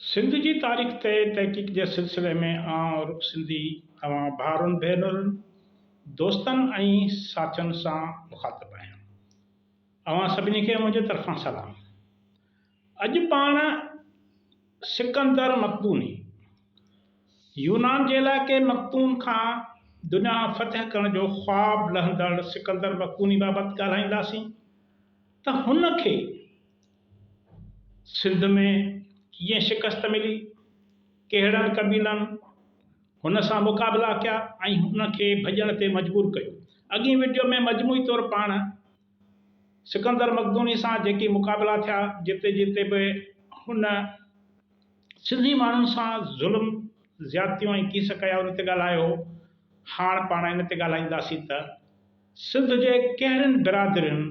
सिंध जी तारीख़ ते तहक़ीक़ जे सिलसिले में और सिंधी तव्हां भाउरनि भेनरुनि दोस्तनि ऐं साथियुनि सां मुख़ातिबु आहियां। अव्हां सभिनी खे मुंहिंजे तरफ़ां सलाम। अॼु पाण सिकंदर मक़दूनी यूनान जे इलाइक़े मक़दून खां दुनिया फ़तह करण जो ख़्वाबु लहंदड़ सिकंदर मक़दूनी बाबति ॻाल्हाईंदासीं त हुन खे सिंध में कीअं शिकस्त मिली, कहिड़नि क़बीलनि हुन सां मुक़ाबिला कया ऐं हुन खे भॼण ते मजबूर कयो। अॻी वीडियो में मजमूई तौरु पाण सिकंदर मक़दूनी सां जेकी मुक़ाबिला थिया, जिते जिते बि हुन सिंधी माण्हुनि सां ज़ुल्म ज़्यादतियूं ऐं कीस कया उन ते ॻाल्हायो। हाणे पाण इन ते ॻाल्हाईंदासीं त सिंध जे कहिड़ियुनि बिरादरियुनि,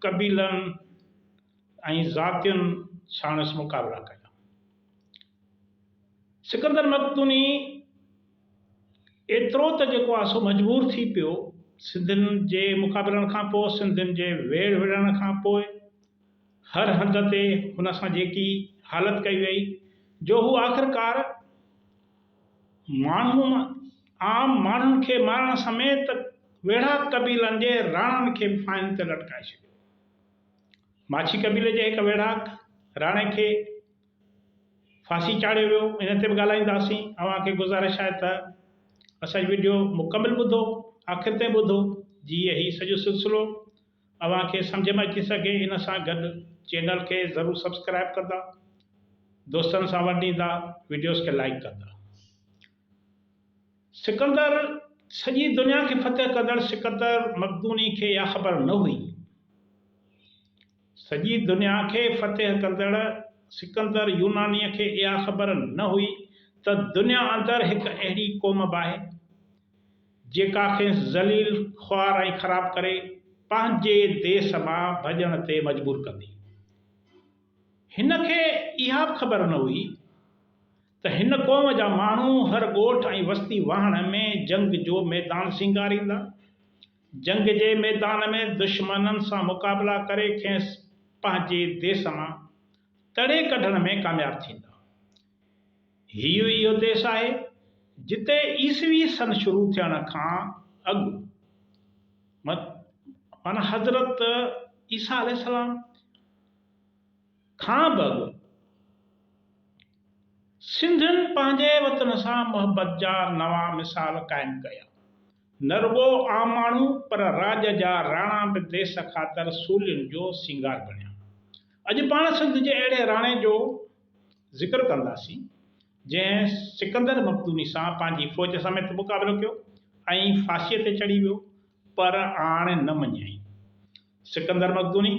क़बीलनि ऐं ज़ातियुनि साणसि मुक़ाबिला कया। सिकंदर मक़दूनी एतिरो त जेको आहे सो मजबूर थी पियो सिंधियुनि जे मुक़ाबलनि खां पोइ, सिंधियुनि जे वेड़ विढ़ण खां पोइ, हर हंध ते हुन सां जेकी हालत कई वई जो हू आख़िरकार आम माण्हुनि खे मारण समेत वेढ़ा क़बीलनि जे राणनि खे बि फाइन ते लटकाए छॾियो। माछी क़बीले जे हिकु वेढ़ाक राणे खे फांसी चाढ़ियो वियो। इन ते बि ॻाल्हाईंदासीं। अव्हांखे गुज़ारिश आहे त असांजी वीडियो मुकमिल ॿुधो, आख़िर ताईं ॿुधो, जीअं ही सॼो सिलसिलो अव्हांखे सम्झ में अची सघे। इन सां गॾु चैनल खे ज़रूरु सब्सक्राइब कंदा, दोस्तनि सां वंडींदा, वीडियोस खे लाइक कंदा। सिकंदर सॼी दुनिया खे फ़तह कंदड़ सिकंदर मक़दूनी खे इहा ख़बर न हुई। सॼी दुनिया खे फ़तह कंदड़ सिकंदर यूनानीअ खे इहा ख़बर न हुई त दुनिया अंदरि हिकु अहिड़ी क़ौम बि आहे जेका खे ज़लील, ख़्वार ऐं ख़राब करे पंहिंजे देश मां भॼण ते मजबूर कंदी। हिन खे इहा बि ख़बर न हुई त हिन क़ौम जा माण्हू हर ॻोठ ऐं वस्ती वाहण में जंग जो मैदान सिंगारींदा, जंग जे मैदान में दुश्मननि सां मुक़ाबिला करे खेसि पंहिंजे देश मां तड़े कढण में कामयाब थींदा। हीउ इहो देश आहे जिते ईसवी सन शुरू थियण खां अॻु माना हज़रत ईसा अलैहिस्सलाम खां बि अॻु सिंधियुनि पंहिंजे वतन सां मोहबत जा नवां मिसाल क़ाइमु कया। न रुॻो आम माण्हू पर राज जा राणा बि देश ख़ातिर सूलियुनि जो सिंगार बणिया। अॼु पाण सिंध जे अहिड़े राणे जो ज़िक्र कंदासीं जंहिं सिकंदर मक़दूनी सां पंहिंजी फ़ौज समेत मुक़ाबिलो कयो ऐं फांसीअ ते चढ़ी वियो, पर आणे न मञियाई। सिकंदर मक़दूनी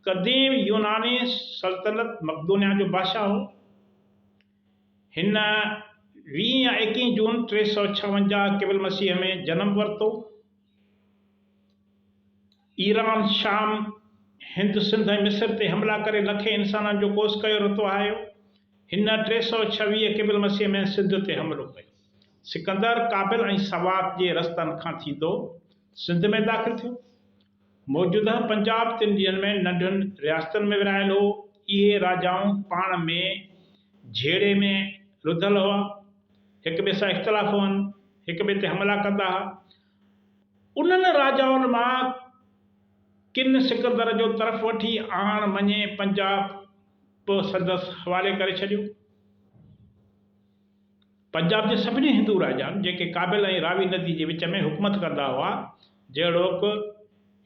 क़दीम यूनानी सल्तनत मक़दूनिया जो बादशाह हो। हिन 20 या 21 जून 356 क़िबल मसीह में जन्म वरितो। ईरान, शाम, हिंद, सिंध ऐं मिस्र ते हमला करे लखे इंसाननि जो कोस कयो रतो आयो। हिन 326 क़िबल मसीह में सिंध ते हमिलो कयो। सिकंदर काबिल ऐं सवात जे रस्तनि खां थींदो सिंध में दाख़िल थियो। मौजूदा पंजाब 3 ॾींहंनि में नंढियुनि रियासतुनि में विरहायल हो। इहे राजाऊं पाण में झेड़े में रुधल हुआ, हिक ॿिए सां इख़्तिलाफ़ हुअनि, हिक ॿिए ते हमला कंदा हुआ। उन्हनि राजाउनि मां किन सिकंदर जो तरफ़ वठी आण मञे पंजाब संदसि हवाले करे छॾियो। पंजाब जे सभिनी हिंदू राजाउनि जेके काबिल ऐं रावी नदी जे विच में हुकूमत कंदा हुआ, जहिड़ोक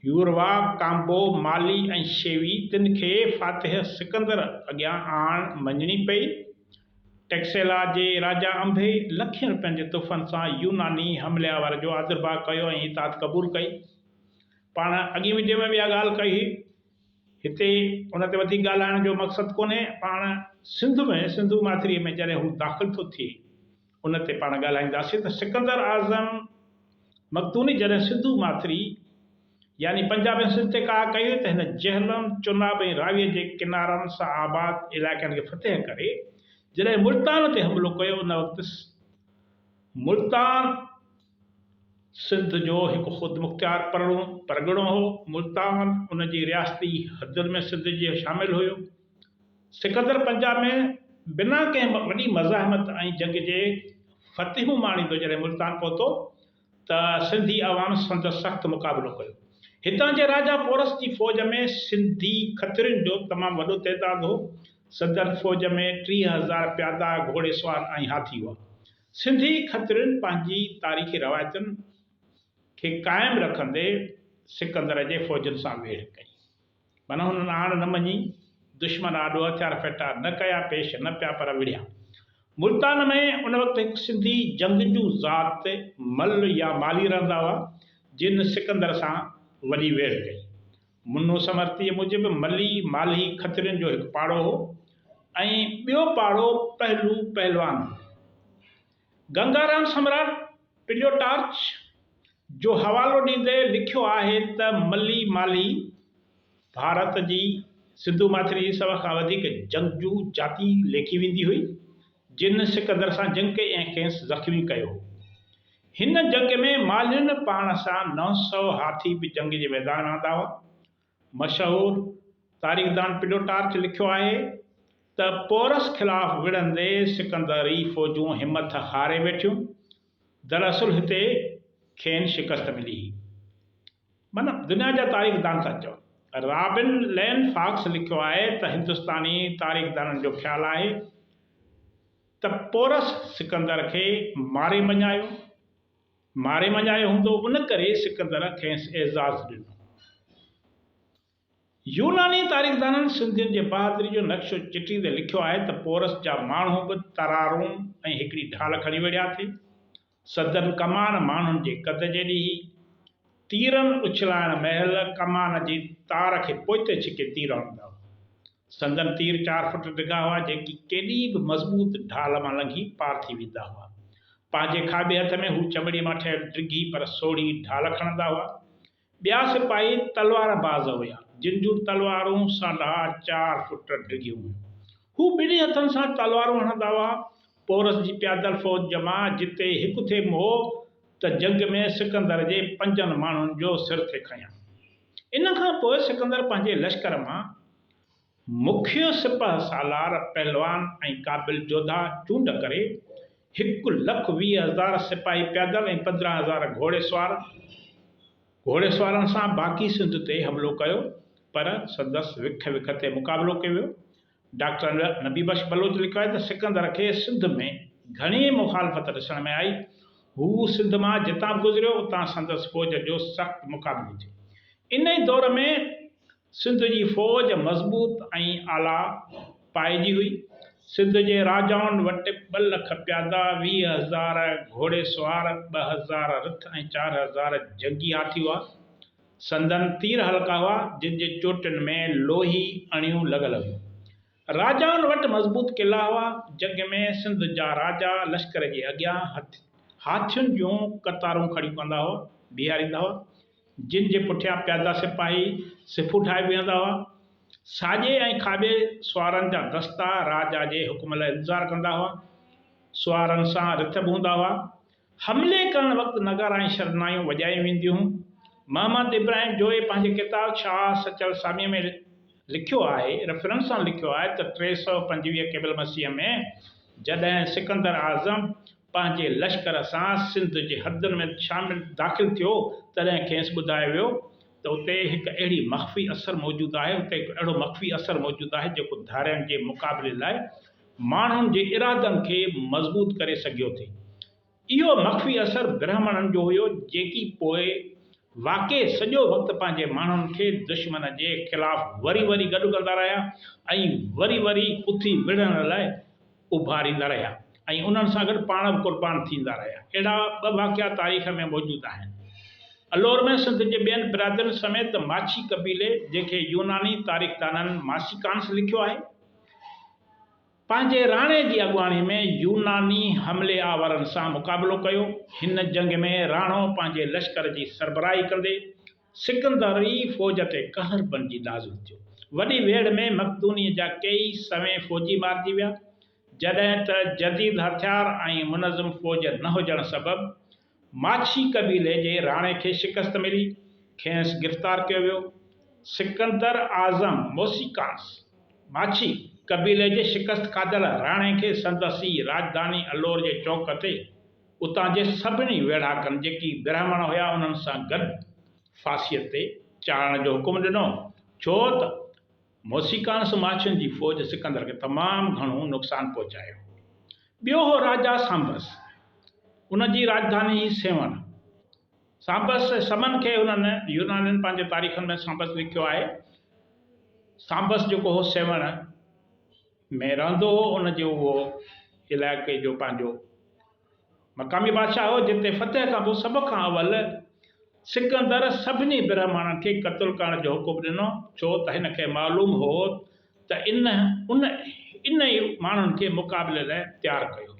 यूरवा, काम्बो, माली ऐं शेवी, तिन खे फातिह सिकंदर अॻियां आण मञणी पई। टेक्सेला जे राजा अंबे लखनि रुपयनि जे तोहफ़नि सां यूनानी हमलियावर जो आदरभाव कयो ऐं इताद क़बूल कई। पाण अॻी वीडियो में बि इहा ॻाल्हि कई। हिते उन ते वधीक ॻाल्हाइण जो मक़सदु कोन्हे। पाण सिंध में, सिंधू माथिरीअ में जॾहिं हू दाख़िल थो थिए उन ते पाण ॻाल्हाईंदासीं त सिकंदर आज़म मक़दूनी जॾहिं सिंधू माथिरी यानी पंजाब ऐं सिंध ते का कई त हिन जहलम, चुनाब ऐं रावीअ जे किनारनि सां आबाद इलाइक़नि खे फ़तह करे जॾहिं मुल्तान ते हमिलो कयो, उन वक़्तु मुल्तान सिंध जो हिकु ख़ुदि मुख़्तियार परगिणो हो। मुल्तान उन जी रियासती हदुनि में सिंध जे शामिल हुयो। सिकंदर पंजाब में बिना कंहिं वॾी मज़ाहमत ऐं जंग जे फ़तहूं माणींदो जॾहिं मुल्तान पहुतो त सिंधी अवाम संदसि सख़्तु मुक़ाबिलो कयो। हितां जे राजा पोरस जी फ़ौज में सिंधी खतरियुनि जो तमामु वॾो तइदादु हो। सदर फ़ौज में 30,000 प्यादा घोड़े सुवार ऐं हाथी हुआ। सिंधी खतरियुनि पंहिंजी तारीख़ी रवायतुनि खे क़ाइमु रखंदे सिकंदर जे फ़ौजनि सां वेढ़ कई। माना हुननि आण न मञी, दुश्मन आॾो हथियार फेटा न कया, पेश न पिया पर विढ़िया। मुल्तान में उन वक़्तु हिकु सिंधी जंगजू ज़ात मल या माली रहंदा हुआ जिन सिकंदर सां वॾी वेढ़ कई। मुन्नो समर्तीअ मूजिबि मली माली खतरियुनि जो हिकु पाड़ो हो ऐं ॿियो पाड़ो पहलू पहलवान। गंगाराम सम्राट प्लूटार्च जो हवालो ॾींदे लिखियो आहे त मली माली भारत जी सिंधु माथिरी जी सभ खां वधीक जंगजू जाती लेखी वेंदी हुई जिन सिकंदर सां जंग कई ऐं खेसि ज़ख़्मी कयो। हिन जंग में मालियुनि पाण सां 900 हाथी बि जंग जे मैदान में आंदा हुआ। मशहूरु तारीख़दान प्लूटार्च लिखियो आहे त पोरस ख़िलाफ़ विढ़ंदे सिकंदरी फ़ौजूं हिमत हारे वेठियूं। दरअसल हिते खेनि शिकस्त मिली। माना दुनिया जा तारीख़दान था चवनि। रॉबिन लैन फॉक्स लिखियो आहे त हिंदुस्तानी तारीख़दाननि जो ख़्यालु आहे त पोरस सिकंदर खे मारे मञायो हूंदो, उन करे सिकंदर खेसि एज़ाज़ ॾिनो। यूनानी तारीख़दाननि सिंधियुनि जे बहादुरी जो नक्शो चिटींदे लिखियो आहे त पोरस जा माण्हू बि तरारूं ऐं हिकिड़ी ढाल खणी वेठा थे। सदन कमान माण्हुनि जे कद जेॾी हुई। तीरनि उछलाइण महिल कमान जी तार खे पोइते छिके तीर हणंदा हुआ। संदन तीर 4 फुट डिघा हुआ जेकी केॾी बि मज़बूत ढाल मां लंघी पार थी वेंदा हुआ। पंहिंजे खाॿे हथ में हू चमड़ी मां ठहियल डिघी पर सोढ़ी ढाल खणंदा हुआ। ॿिया सिपाही तलवार बाज़ हुआ जिन जूं तलवारूं 4.5 फुट डिघियूं हुयूं। हू ॿिन्ही हथनि सां तलवारूं हणंदा हुआ। पोरस जी प्यादल फ़ौज जमा जिते हिकु थे मोह त जंग में सिकंदर जे 5 माण्हुनि जो सिर थे खयां। इन खां पोइ सिकंदर पंहिंजे लश्कर मां मुख्य सिपह सालार पहलवान ऐं क़ाबिल जोधा चूंड करे 1,20,000 सिपाही प्यादल ऐं 15,000 घोड़े सुवारनि सां बाक़ी सिंध ते हमिलो कयो पर संदसि विख ते मुक़ाबिलो कयो वियो। डॉक्टर नबी बख्श बलोच लिखियो आहे त सिकंदर खे सिंध में घणी मुखालफ़त ॾिसण में आई। हू सिंध मां जितां बि गुज़रियो उतां संदसि फ़ौज जो सख़्तु मुक़ाबिलो थियो। इन ई दौर में सिंध जी फ़ौज मज़बूत ऐं आला पाइजी हुई। सिंध जे राजाउनि वटि 2 लख प्यादा, 20,000 घोड़े सुवार, 2,000 रथ ऐं 4,000 जंगी हाथी हुआ। संदन तीर हल्का हुआ जिन जे चोटियुनि में लोही अणियूं लॻल हुयूं। राजाउनि वटि मज़बूत किला हुआ। जंग में सिंध जा राजा लश्कर जे अॻियां हाथियुनि जूं कतारूं खड़ी कंदा हुआ, बीहारींदा हुआ जिन जे पुठियां प्यादा सिपाही सिफूं ठाहे बीहंदा हुआ। साॼे ऐं खाॿे सुवारनि जा दस्ता राजा जे हुकुम लाइ इंतज़ारु कंदा हुआ। सुवारनि सां रिथ बि हूंदा हुआ। हमले करण वक़्तु नगारा ऐं शरनायूं वॼायूं वेंदियूं हुयूं। मोहम्मद इब्राहिम जोए पंहिंजे किताब शाह सचल सामीअ में लिखियो आहे, रेफरेंस सां लिखियो आहे त 325 क़बल मसीह में जॾहिं सिकंदर आज़म पंहिंजे लश्कर सां सिंध जे हदुनि में दाख़िल थियो तॾहिं खेसि ॿुधायो वियो त उते हिकु अहिड़ी मख़फ़ी असर मौजूदु आहे, उते हिकु अहिड़ो मख़फ़ी असर मौजूदु आहे जेको धारियुनि जे मुक़ाबले लाइ माण्हुनि जे इरादनि खे मज़बूत करे सघियो थे। इहो मख़फ़ी असर ब्राह्मणनि जो हुयो जेकी पोइ वाक़ई सॼो वक़्तु पंहिंजे माण्हुनि खे दुश्मन जे ख़िलाफ़ वरी वरी गॾु कंदा रहिया ऐं वरी वरी उथी विढ़ण लाइ उभारींदा रहिया ऐं उन्हनि सां गॾु पाण बि क़ुर्बान थींदा रहिया। अहिड़ा 2 वाक़िया तारीख़ में मौजूदु आहिनि। अलोर में सिंध जे ॿियनि बिरादरियुनि समेत माछी कबीले जंहिंखे यूनानी तारीख़दाननि मासिकांस लिखियो आहे, पंहिंजे राणे जी अॻुवाणी में यूनानी हमले आवरनि सां मुक़ाबिलो कयो। हिन जंग में राणो पंहिंजे लश्कर जी सरबराही कंदे सिकंदरी फ़ौज ते कहर बणिजी नाज़िल थियो। वॾी वेढ़ में मक़दूनीअ जा कई सवें फ़ौजी मारिजी विया जॾहिं त जदीद हथियार ऐं मुनज़म फ़ौज न हुजण सबबि माछी कबीले जे राणे खे शिकस्त मिली। खेसि गिरफ़्तार कयो वियो। सिकंदर आज़म मोसिकांस माछी कबीले जे शिकस्त खाधल राणे खे संदसि राजधानी अलोर जे चौक ते उतां जे सभिनी वेढ़ाकनि जेकी ब्राह्मण हुया उन्हनि सां गॾु फांसीअ ते चाढ़ण जो हुकुम ॾिनो, छो त मोसीकानस माछियुनि जी फ़ौज सिकंदर खे तमामु घणो नुक़सानु पहुचायो। ॿियो हो राजा सांबस, उन जी राजधानी हुई सेवन। सांबस समन खे हुननि यूनानियुनि पंहिंजे तारीख़नि में सांबस लिखियो आहे। सांबस जेको हो सेवन में रहंदो हो, उन जो उहो इलाइक़े जो पंहिंजो मक़ामी बादशाह हो, जिते फतेह खां पोइ सभ खां अवल सिकंदर सभिनी ब्राह्मणनि खे क़त्ल करण जो हुकुम ॾिनो, छो त हिन खे मालूम हो त इन ई माण्हुनि खे मुक़ाबले लाइ तयारु कयो।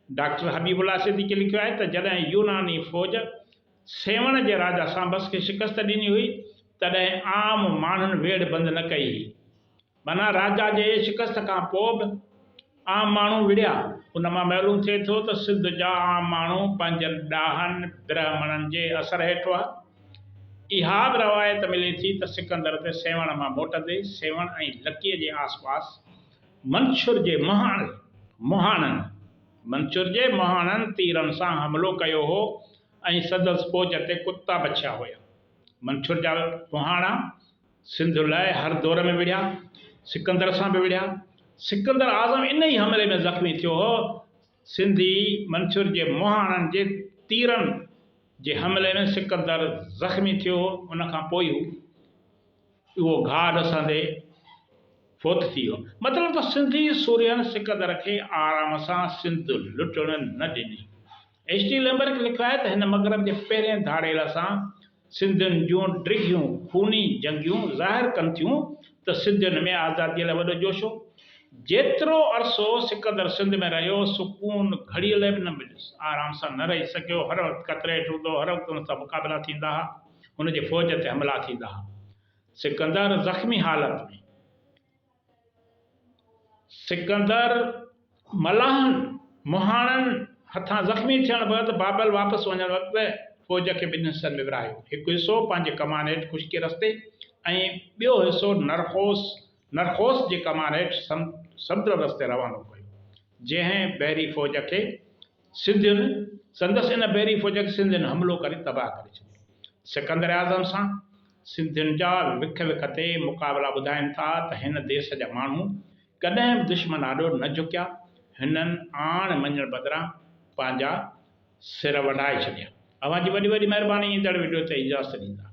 डॉक्टर हबीबुल्ला सिद्दीक़ी लिखियो आहे त जॾहिं यूनानी फ़ौज सेवण जे राजा सांबस खे शिकस्त ॾिनी हुई तॾहिं आम माण्हुनि वेड़ बंदि न कई हुई। माना राजा जे शिकस्त खां पोइ बि आम माण्हू विड़िया। उन मां मालूम थिए थो त सिंध जा आम माण्हू पंहिंजनि ॾाहनि ब्राह्मणनि जे असर हेठि हुआ। इहा बि रवायत मिले थी त सिकंदर ते सेवण मां मोटंदे सेवण ऐं लकीअ जे आसपास मंशुर जे मुहाणनि तीरनि सां हमिलो कयो हो ऐं संदसि फ़ौज ते कुता बछिया हुया। मंशुर जा मुहाणा सिंध लाइ हर दौर में विढ़िया, सिकंदर सां बि विढ़िया। सिकंदर आज़म इन ई हमले में ज़ख़्मी थियो हो। सिंधी मंशुर जे मुहाणनि जे तीरनि जे हमले में सिकंदर ज़ख़्मी थियो हो। उनखां पोइ उहो घाव ॾसंदे फ़ौत थी वियो। मतिलबु त सिंधी सूरियनि सिकंदर खे आराम सां सिंध लुटण न ॾिनी। एच.टी. लैम्बर्ट लिखियो आहे त हिन मगरब जे पहिरें धाड़ेल सां सिंधियुनि जूं डिघियूं खूनी जंगियूं ज़ाहिर कनि थियूं त सिंधियुनि में आज़ादीअ लाइ वॾो जोश हो। जेतिरो अरसो सिकंदर सिंध में रहियो, सुकून घड़ीअ लाइ बि न मिलियुसि, आराम सां न रही सघियो। हर वक़्तु ख़तरे हेठि हूंदो, हर वक़्तु हुन सां मुक़ाबिला थींदा हुआ, हुनजे फ़ौज ते हमला थींदा हुआ। सिकंदर ज़ख़्मी हालत में, सिकंदर मलाहनि मुहाणनि हथां ज़ख़्मी थियण बैदि बाबल वापसि वञण वक़्तु फ़ौज खे ॿिनि हिसनि में विरायो। हिकु हिसो पंहिंजे कमान हेठि ख़ुश्की रस्ते ऐं ॿियो हिसो नरखोस जे कमान हेठि समुंड रस्ते रवानो कयो, जंहिं बहरी फ़ौज खे संदसि इन बहरी फ़ौज खे सिंधियुनि हमलो करे तबाह करे छॾियो। सिकंदर आज़म सां सिंधियुनि जा विख ते मुक़ाबला ॿुधाइनि था त हिन देश जा माण्हू कॾहिं बि दुश्मन आॾो न झुकिया, हिननि आण मञण बदिरां पंहिंजा सिर वढाए छॾिया। अव्हां जी वॾी वॾी महिरबानी। ईंदड़ वीडियो ते इजाज़त ॾींदा।